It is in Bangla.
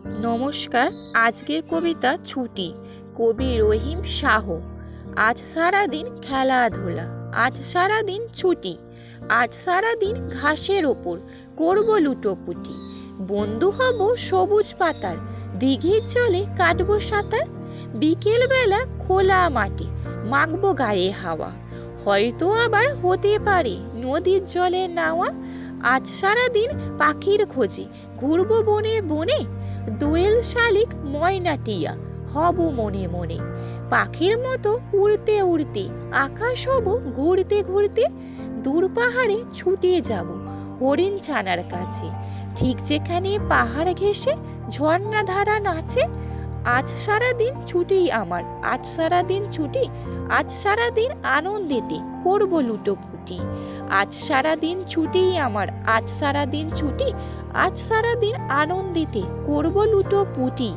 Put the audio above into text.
নমস্কার। আজকের কবিতা ছুটি, কবি রহিম শাহ। আজ সারাদিন খেলাধুলা, আজ সারাদিন ছুটি, আজ সারাদিন ঘাসের ওপর করব লুটোপুটি। বন্ধু হব সবুজ পাতার, দিঘির জলে কাটবো সাঁতার। বিকেলবেলা খোলা মাঠে মাখবো গায়ে হাওয়া, হয়তো আবার হতে পারে নদীর জলে নাওয়া। আজ সারাদিন পাখির খোঁজে ঘুরবো বনে বনে, দোয়েল শালিক ময়না টিয়া হব মনে মনে। পাখির মতো উড়তে উড়তে আকাশ হব ঘুরতে ঘুরতে, দূর পাহাড়ে ছুটে যাব হরিণ ছানার কাছে, ঠিক যেখানে পাহাড় ঘেঁষে ঝর্ণা ধারা নাচে। আজ সারাদিন ছুটি আমার, আজ সারাদিন ছুটি, আজ সারাদিন আনন্দেতে করব লুটোপুটি। আজ সারাদিন ছুটি আমার, আজ সারাদিন ছুটি, আজ সারাদিন আনন্দেতে করব লুটোপুটি।